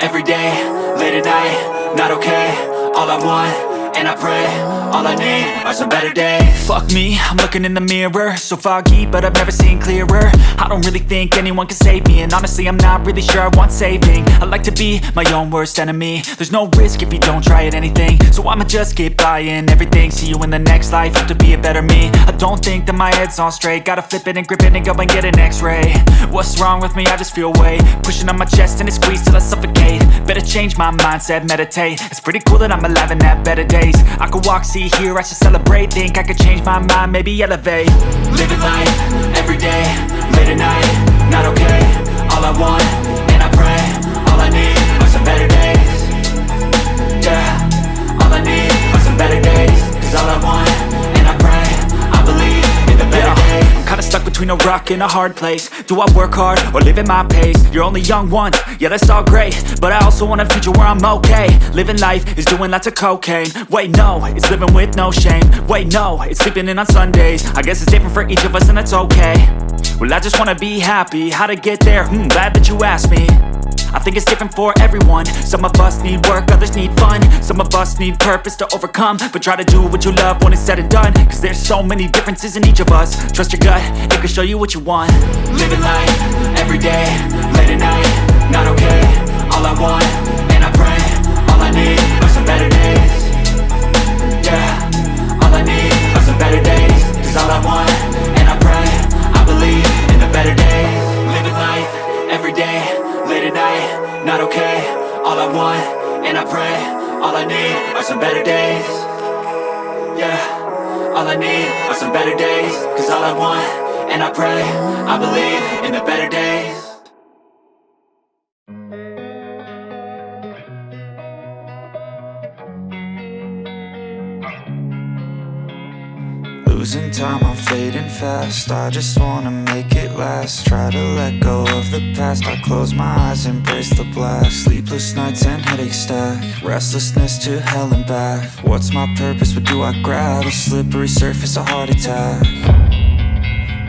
every day, late at night, not okay. All I want, and I pray, all I need are some better days. Fuck me, I'm looking in the mirror, so foggy, but I've never seen clearer. I don't really think anyone can save me, and honestly I'm not really sure I want saving. I like to be my own worst enemy. There's no risk if you don't try at anything, so I'ma just keep buying everything. See you in the next life, have to be a better me. I don't think that my head's on straight, gotta flip it and grip it and go and get an x-ray. What's wrong with me? I just feel weight pushing on my chest and it squeezes till I suffocate. Better change my mindset, meditate. It's pretty cool that I'm alive and have better days. I could walk, see, hear, I should celebrate. Think I could change my mind, maybe elevate. Living life, every day, late at night, not okay. All I want, and I pray, all I need are some better days. Yeah, all I need are some better days. Cause all I want, and I pray, I believe in the better days. I'm kinda stuck between a rock and a hard place. Do I work hard or live at my pace? You're only young once, yeah that's all great, but I also want a future where I'm okay. Living life is doing lots of cocaine. Wait no, it's living with no shame. Wait no, it's sleeping in on Sundays. I guess it's different for each of us and that's okay. Well I just wanna be happy, how to get there? Glad that you asked me. I think it's different for everyone. Some of us need work, others need fun. Some of us need purpose to overcome. But try to do what you love when it's said and done. Cause there's so many differences in each of us. Trust your gut, it can show you what you want. Living life, every day, late at night, not okay. All I want, and I pray, all I need are some better days. Yeah, all I need are some better days. Cause all I want, and I pray, I believe in the better days. Living life, every day, late at night, not okay. All I want, and I pray, all I need are some better days. Yeah, all I need are some better days. Cause all I want, and I pray, I believe in the better days. Losing time, I'm fading fast. I just wanna make it last. Try to let go of the past. I close my eyes, embrace the blast. Sleepless nights and headaches stack. Restlessness to hell and back. What's my purpose? What do I grab? A slippery surface, a heart attack.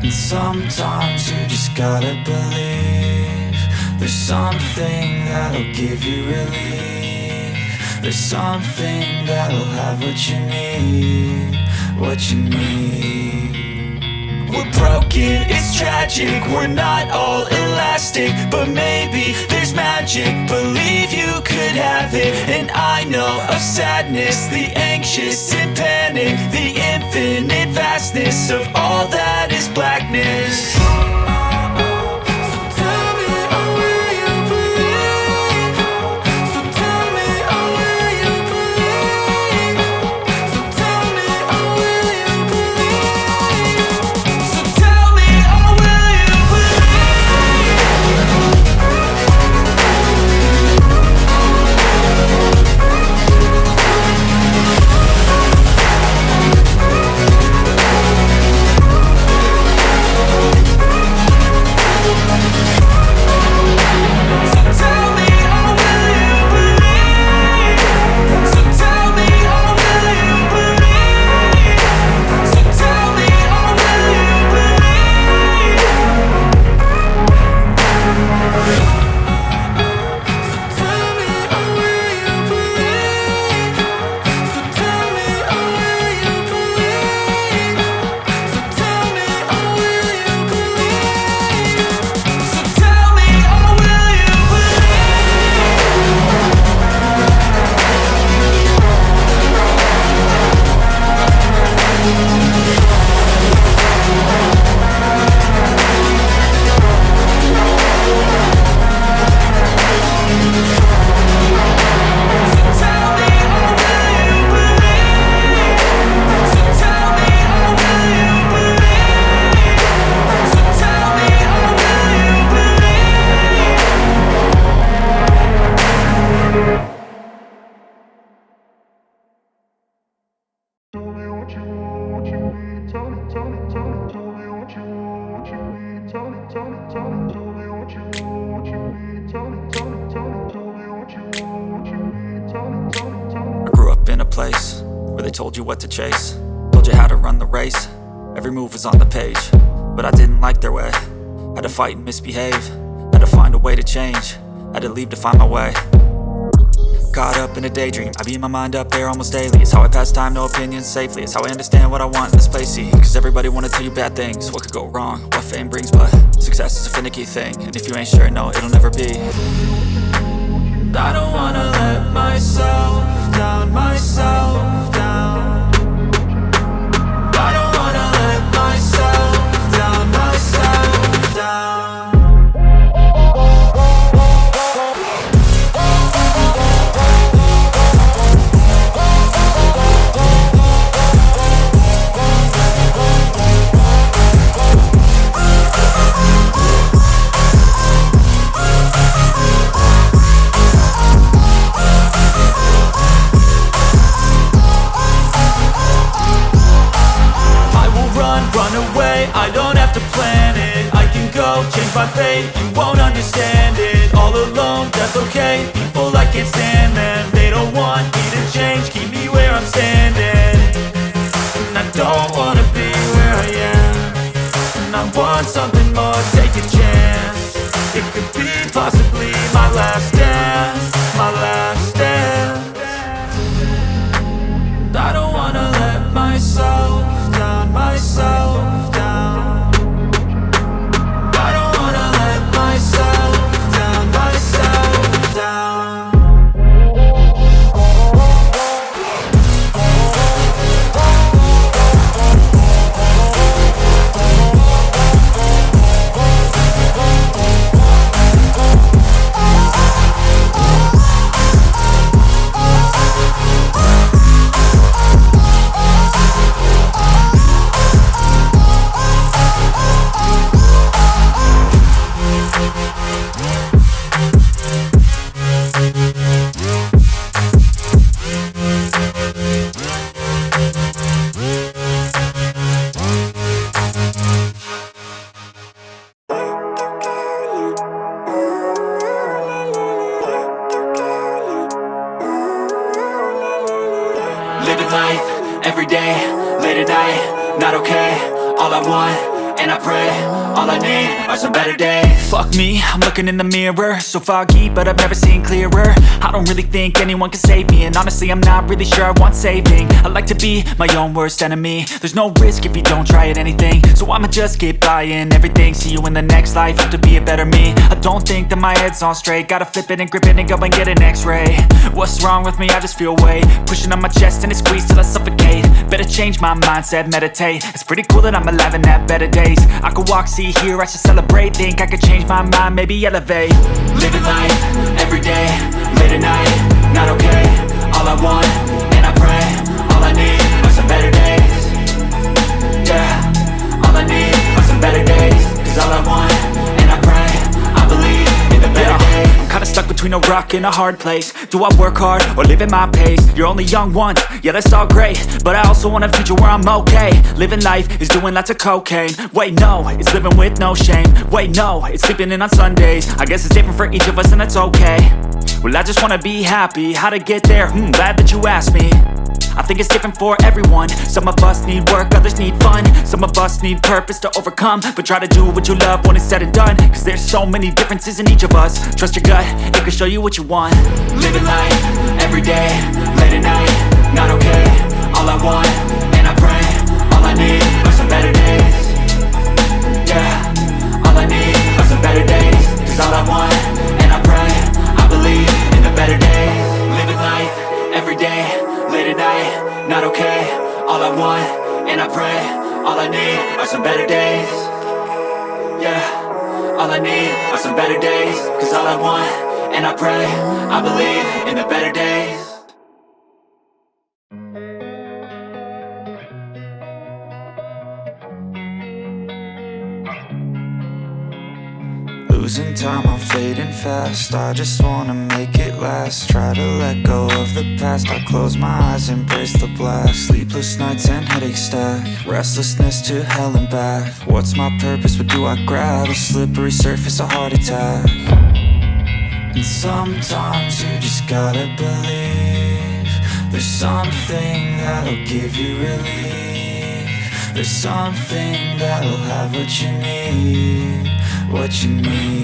And sometimes you just gotta believe there's something that'll give you relief. There's something that'll have what you need. What you need. We're broken, it's tragic. We're not all elastic, but maybe there's magic. Believe you could have it. And I know of sadness, the anxious and panic, the infinite vastness of all that is blackness. Told you what to chase, told you how to run the race. Every move was on the page, but I didn't like their way. Had to fight and misbehave, had to find a way to change. Had to leave to find my way. Caught up in a daydream, I beat my mind up there almost daily. It's how I pass time, no opinions safely. It's how I understand what I want in this place, see. Cause everybody wanna tell you bad things. What could go wrong, what fame brings, but success is a finicky thing. And if you ain't sure, no, it'll never be. I don't wanna let myself down, myself down. I don't wanna let myself down, myself down. Run away, I don't have to plan it. I can go, change my fate, you won't understand it. All alone, that's okay, people I can't stand them. They don't want me to change, keep me where I'm standing. And I don't wanna be where I am, and I want something more, take a chance. It could be possibly my last dance, my last dance. I don't wanna let myself down, myself down. I don't wanna let myself down, myself down. Living life, everyday, late at night, not okay. All I want, and I pray, all I need are some better days. Fuck me, I'm looking in the mirror, so foggy, but I've never seen clearer. I don't really think anyone can save me, and honestly I'm not really sure I want saving. I like to be my own worst enemy. There's no risk if you don't try at anything, so I'ma just get buying everything. See you in the next life, hope to be a better me. I don't think that my head's on straight, gotta flip it and grip it and go and get an x-ray. What's wrong with me? I just feel weight pushing on my chest and it squeezes till I suffocate. Better change my mindset, meditate. It's pretty cool that I'm alive and have better days. I could walk, see, hear, I should celebrate. Think I could change my mind, maybe elevate. Living life, everyday, late at night, not okay. All I want, and I pray, all I need are some better days. Yeah, all I need are some better days. Cause all I want, and I pray, I believe in the better days. I'm kinda stuck between a rock and a hard place. Do I work hard or live at my pace? You're only young once, yeah that's all great, but I also want a future where I'm okay. Living life is doing lots of cocaine. Wait no, it's living with no shame. Wait no, it's sleeping in on Sundays. I guess it's different for each of us and that's okay. Well I just wanna be happy, how to get there? Glad that you asked me. I think it's different for everyone. Some of us need work, others need fun. Some of us need purpose to overcome. But try to do what you love when it's said and done. Cause there's so many differences in each of us. Trust your gut, it can show you what you want. Living life, everyday, late at night, not okay. All I want, and I pray, all I need are some better days. Yeah, all I need are some better days. Cause all I want, and I pray, I believe in the better days. Living life, everyday, late at night, not okay. All I want, and I pray, all I need are some better days. Yeah, all I need are some better days. Cause all I want, and I pray, I believe in the better days. Losing time, I'm fading fast. I just wanna make it last. Try to let go of the past. I close my eyes, embrace the blast. Sleepless nights and headaches stack. Restlessness to hell and back. What's my purpose? What do I grab? A slippery surface, a heart attack. And sometimes you just gotta believe there's something that'll give you relief. There's something that'll have what you need, what you need.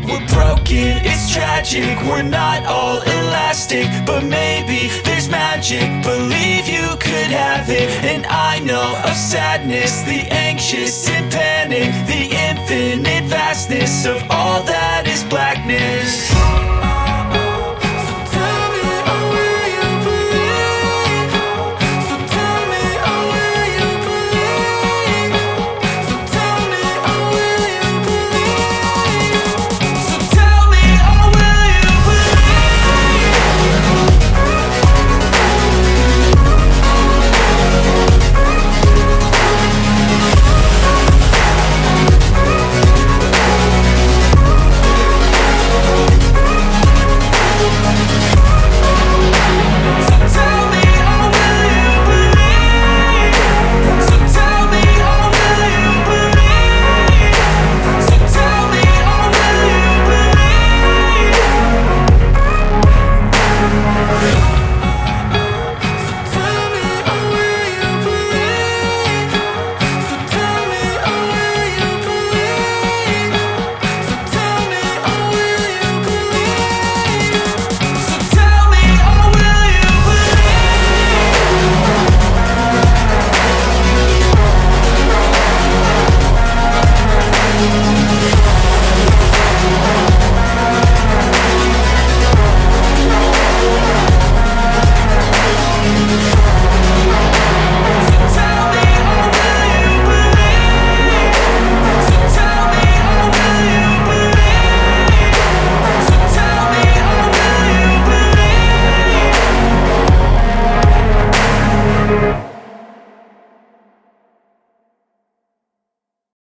We're broken, it's tragic, we're not all elastic, but maybe there's magic. Believe you could have it. And I know of sadness, the anxious and panic, the infinite vastness of all that is blackness.